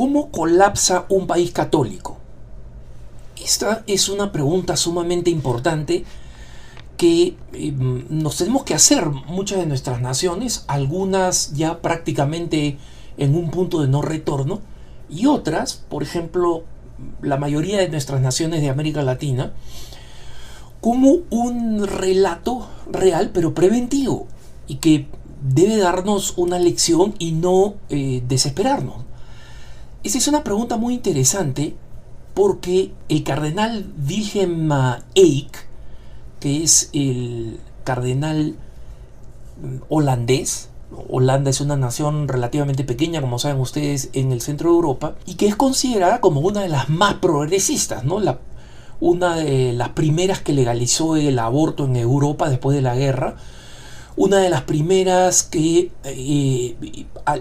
¿Cómo colapsa un país católico? Esta es una pregunta sumamente importante que nos tenemos que hacer muchas de nuestras naciones, algunas ya prácticamente en un punto de no retorno, y otras, por ejemplo, la mayoría de nuestras naciones de América Latina, como un relato real pero preventivo y que debe darnos una lección y no desesperarnos. Esa es una pregunta muy interesante porque el cardenal Wilhelm Eijk, que es el cardenal holandés. Holanda es una nación relativamente pequeña, como saben ustedes, en el centro de Europa, y que es considerada como una de las más progresistas, ¿no? Una de las primeras que legalizó el aborto en Europa después de la guerra, una de las primeras que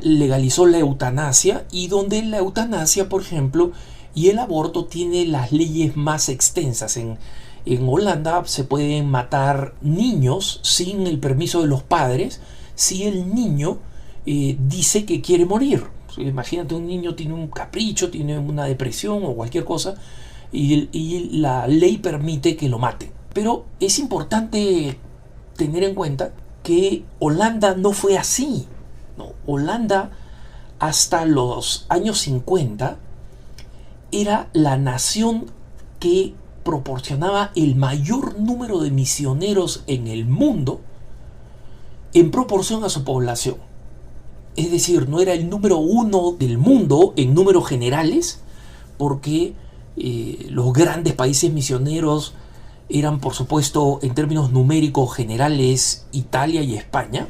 legalizó la eutanasia, y donde la eutanasia, por ejemplo, y el aborto tiene las leyes más extensas. En Holanda se pueden matar niños sin el permiso de los padres si el niño dice que quiere morir. Imagínate, un niño tiene un capricho, tiene una depresión o cualquier cosa, y la ley permite que lo mate. Pero es importante tener en cuenta que Holanda no fue así, ¿no? Holanda, hasta los años 50, era la nación que proporcionaba el mayor número de misioneros en el mundo en proporción a su población. Es decir, no era el número uno del mundo en números generales, porque los grandes países misioneros eran, por supuesto, en términos numéricos generales, Italia y España,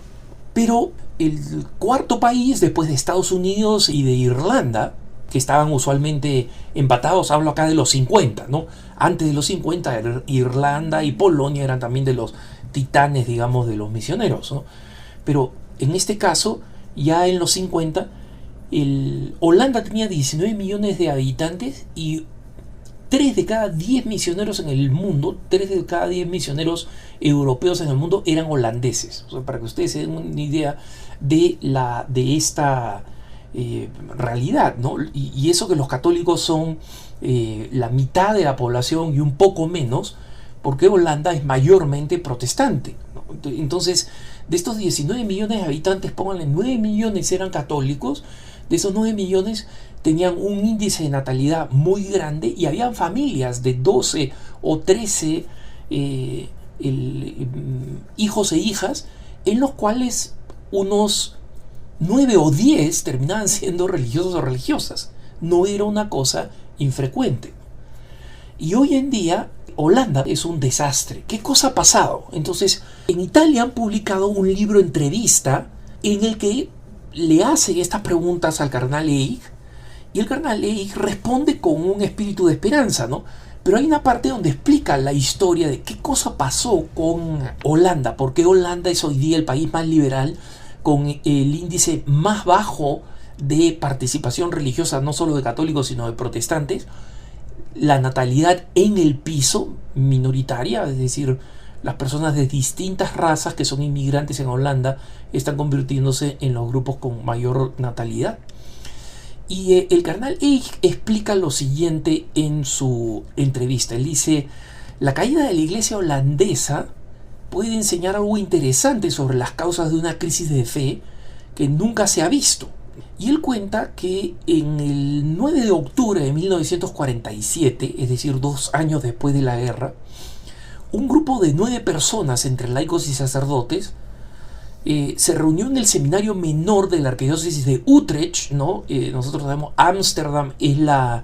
pero el cuarto país, después de Estados Unidos y de Irlanda, que estaban usualmente empatados, hablo acá de los 50, ¿no? Antes de los 50, Irlanda y Polonia eran también de los titanes, digamos, de los misioneros, ¿no? Pero en este caso, ya en los 50, Holanda tenía 19 millones de habitantes y 3 de cada 10 misioneros en el mundo, 3 de cada 10 misioneros europeos en el mundo eran holandeses. O sea, para que ustedes se den una idea de esta realidad, ¿no? Y eso que los católicos son la mitad de la población y un poco menos, porque Holanda es mayormente protestante, ¿no? Entonces, de estos 19 millones de habitantes, pónganle 9 millones eran católicos. De esos 9 millones tenían un índice de natalidad muy grande y habían familias de 12 o 13 hijos e hijas, en los cuales unos 9 o 10 terminaban siendo religiosos o religiosas. No era una cosa infrecuente. Y hoy en día Holanda es un desastre. ¿Qué cosa ha pasado? Entonces, en Italia han publicado un libro entrevista en el que le hacen estas preguntas al cardenal Eijk, y el cardenal Eijk responde con un espíritu de esperanza, ¿no? Pero hay una parte donde explica la historia de qué cosa pasó con Holanda, porque Holanda es hoy día el país más liberal, con el índice más bajo de participación religiosa, no solo de católicos, sino de protestantes, la natalidad en el piso minoritaria, es decir, las personas de distintas razas que son inmigrantes en Holanda están convirtiéndose en los grupos con mayor natalidad. Y el cardenal Eijk explica lo siguiente en su entrevista. Él dice: la caída de la iglesia holandesa puede enseñar algo interesante sobre las causas de una crisis de fe que nunca se ha visto. Y él cuenta que en el 9 de octubre de 1947, es decir, 2 años después de la guerra, un grupo de 9 personas, entre laicos y sacerdotes, se reunió en el seminario menor de la arquidiócesis de Utrecht, ¿no? Nosotros sabemos Ámsterdam es la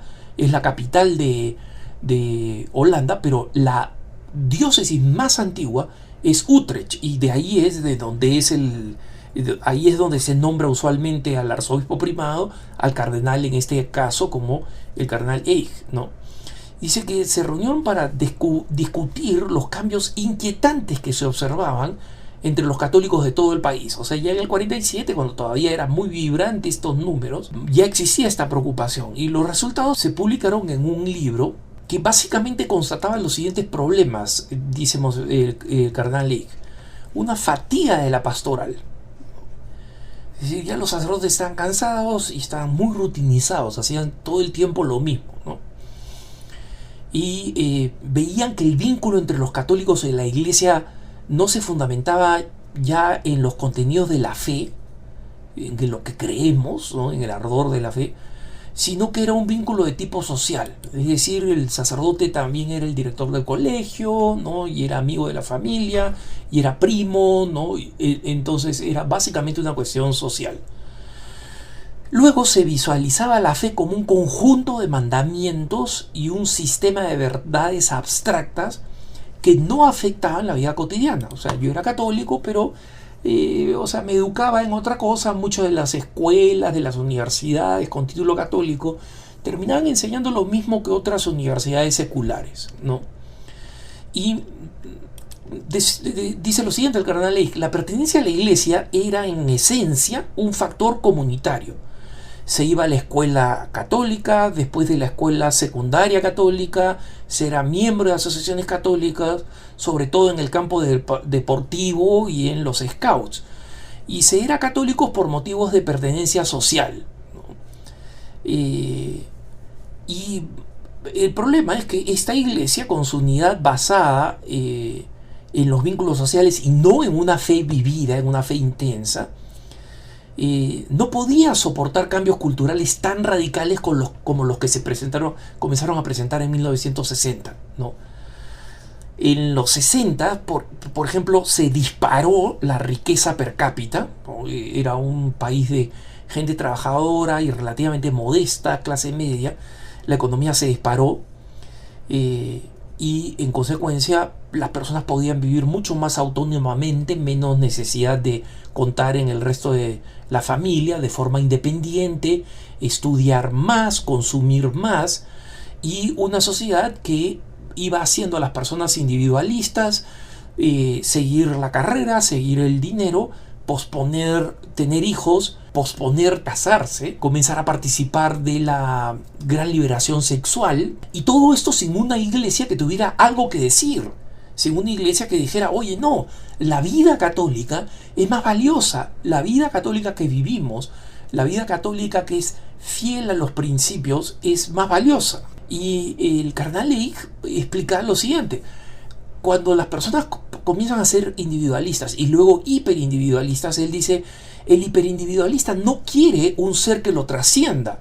capital de Holanda, pero la diócesis más antigua es Utrecht, y de ahí es de donde ahí es donde se nombra usualmente al arzobispo primado, al cardenal en este caso como el cardenal Eijk, ¿no? Dice que se reunieron para discutir los cambios inquietantes que se observaban entre los católicos de todo el país. O sea, ya en el 47, cuando todavía eran muy vibrantes estos números, ya existía esta preocupación, y los resultados se publicaron en un libro que básicamente constataba los siguientes problemas, dice el cardenal Eijk. Una fatiga de la pastoral. Es decir, ya los sacerdotes estaban cansados y estaban muy rutinizados, hacían todo el tiempo lo mismo, ¿no? Y veían que el vínculo entre los católicos y la iglesia no se fundamentaba ya en los contenidos de la fe, en lo que creemos, ¿no? En el ardor de la fe, sino que era un vínculo de tipo social. Es decir, el sacerdote también era el director del colegio, ¿no? Y era amigo de la familia, y era primo, ¿no? Entonces era básicamente una cuestión social. Luego se visualizaba la fe como un conjunto de mandamientos y un sistema de verdades abstractas que no afectaban la vida cotidiana. O sea, yo era católico, pero me educaba en otra cosa. Muchas de las escuelas, de las universidades con título católico, terminaban enseñando lo mismo que otras universidades seculares, ¿no? Y dice lo siguiente el cardenal Leigh: la pertenencia a la iglesia era en esencia un factor comunitario. Se iba a la escuela católica, después de la escuela secundaria católica, se era miembro de asociaciones católicas, sobre todo en el campo deportivo y en los scouts. Y se era católicos por motivos de pertenencia social, ¿no? Y el problema es que esta iglesia, con su unidad basada en los vínculos sociales y no en una fe vivida, en una fe intensa, no podía soportar cambios culturales tan radicales como los que comenzaron a presentar en 1960, ¿no? En los 60, por ejemplo, se disparó la riqueza per cápita, ¿no? Era un país de gente trabajadora y relativamente modesta, clase media. La economía se disparó y en consecuencia las personas podían vivir mucho más autónomamente, menos necesidad de contar en el resto de la familia, de forma independiente, estudiar más, consumir más, y una sociedad que iba haciendo a las personas individualistas, seguir la carrera, seguir el dinero, posponer tener hijos, posponer casarse, comenzar a participar de la gran liberación sexual, y todo esto sin una iglesia que tuviera algo que decir, sin una iglesia que dijera: oye, no, la vida católica es más valiosa, la vida católica que vivimos, la vida católica que es fiel a los principios es más valiosa. Y el cardenal Leigh explica lo siguiente: cuando las personas comienzan a ser individualistas y luego hiperindividualistas, él dice, el hiperindividualista no quiere un ser que lo trascienda,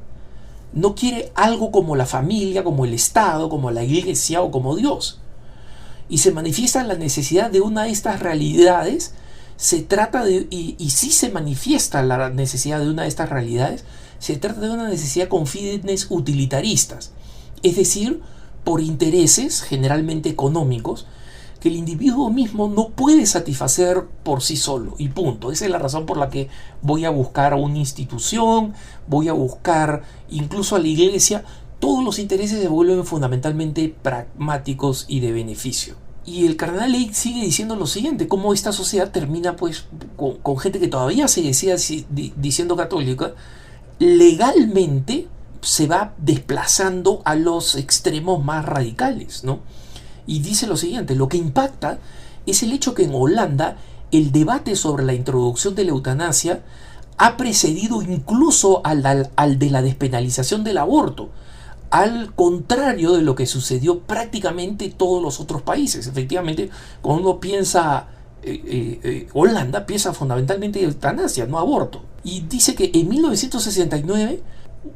no quiere algo como la familia, como el Estado, como la iglesia o como Dios. Y se manifiesta la necesidad de una de estas realidades. Se trata de, y si se manifiesta la necesidad de una de estas realidades, se trata de una necesidad con fines utilitaristas, es decir, por intereses generalmente económicos que el individuo mismo no puede satisfacer por sí solo, y punto. Esa es la razón por la que voy a buscar a una institución, voy a buscar incluso a la iglesia. Todos los intereses se vuelven fundamentalmente pragmáticos y de beneficio. Y el cardenal Leigh sigue diciendo lo siguiente: cómo esta sociedad termina pues con gente que todavía se decía diciendo católica, legalmente se va desplazando a los extremos más radicales, ¿no? Y dice lo siguiente: lo que impacta es el hecho que en Holanda el debate sobre la introducción de la eutanasia ha precedido incluso al de la despenalización del aborto, al contrario de lo que sucedió prácticamente en todos los otros países. Efectivamente, cuando uno piensa Holanda, piensa fundamentalmente en eutanasia, no aborto. Y dice que en 1969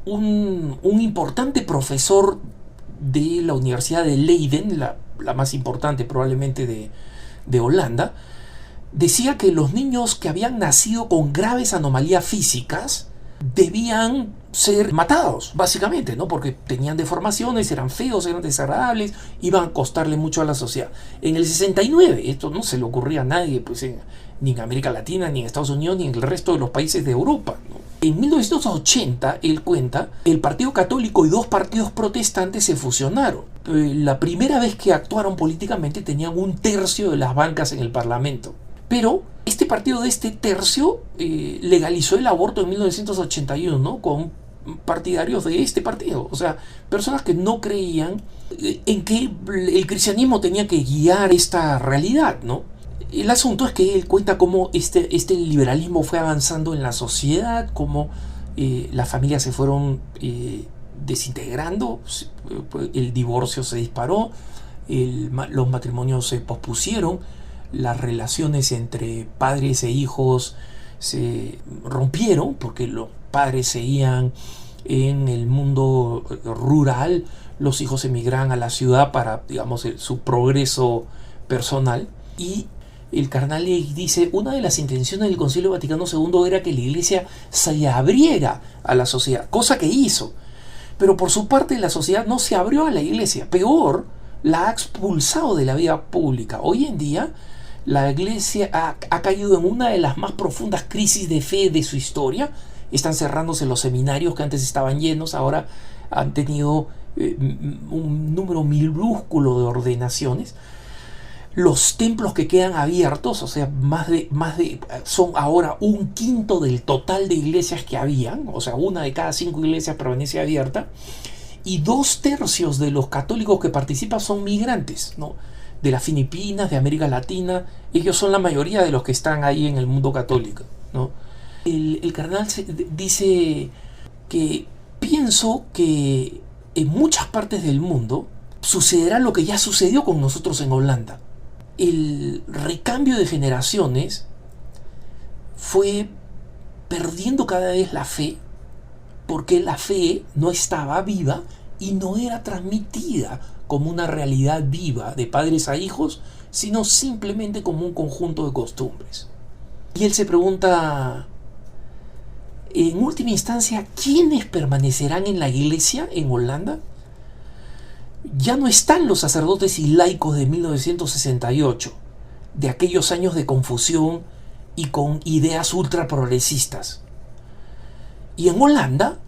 un importante profesor de la Universidad de Leiden, la más importante probablemente de Holanda, decía que los niños que habían nacido con graves anomalías físicas debían ser matados, básicamente, ¿no? Porque tenían deformaciones, eran feos, eran desagradables, iban a costarle mucho a la sociedad. En el 69, esto no se le ocurría a nadie, pues ni en América Latina, ni en Estados Unidos, ni en el resto de los países de Europa, ¿no? En 1980, él cuenta, el Partido Católico y dos partidos protestantes se fusionaron. La primera vez que actuaron políticamente tenían un tercio de las bancas en el Parlamento. Pero este partido de este tercio legalizó el aborto en 1981, ¿no? Con partidarios de este partido. O sea, personas que no creían en que el cristianismo tenía que guiar esta realidad, ¿no? El asunto es que él cuenta cómo este liberalismo fue avanzando en la sociedad, cómo las familias se fueron desintegrando, el divorcio se disparó, los matrimonios se pospusieron, las relaciones entre padres e hijos se rompieron porque los padres seguían en el mundo rural, los hijos emigraban a la ciudad para, digamos, su progreso personal. Y el cardenal dice, una de las intenciones del Concilio Vaticano II era que la Iglesia se abriera a la sociedad, cosa que hizo. Pero por su parte la sociedad no se abrió a la Iglesia, peor, la ha expulsado de la vida pública. Hoy en día la Iglesia ha caído en una de las más profundas crisis de fe de su historia. Están cerrándose los seminarios que antes estaban llenos, ahora han tenido un número minúsculo de ordenaciones. Los templos que quedan abiertos, o sea, son ahora 1/5 del total de iglesias que habían, o sea, 1 de cada 5 iglesias permanece abierta, y 2/3 de los católicos que participan son migrantes, ¿no? De las Filipinas, de América Latina. Ellos son la mayoría de los que están ahí en el mundo católico, ¿no? El cardenal dice que pienso que en muchas partes del mundo sucederá lo que ya sucedió con nosotros en Holanda. El recambio de generaciones fue perdiendo cada vez la fe, porque la fe no estaba viva y no era transmitida como una realidad viva de padres a hijos, sino simplemente como un conjunto de costumbres. Y él se pregunta, en última instancia, ¿quiénes permanecerán en la iglesia en Holanda? Ya no están los sacerdotes y laicos de 1968, de aquellos años de confusión y con ideas ultra progresistas. Y en Holanda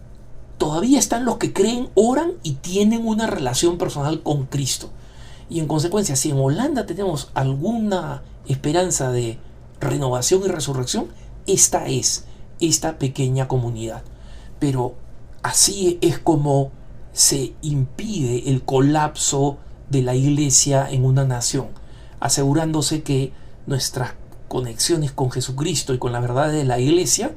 todavía están los que creen, oran y tienen una relación personal con Cristo. Y en consecuencia, si en Holanda tenemos alguna esperanza de renovación y resurrección, esta es esta pequeña comunidad. Pero así es como se impide el colapso de la iglesia en una nación, asegurándose que nuestras conexiones con Jesucristo y con la verdad de la iglesia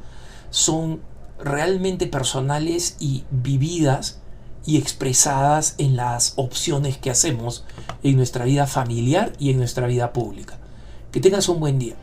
son realmente personales y vividas y expresadas en las opciones que hacemos en nuestra vida familiar y en nuestra vida pública. Que tengas un buen día.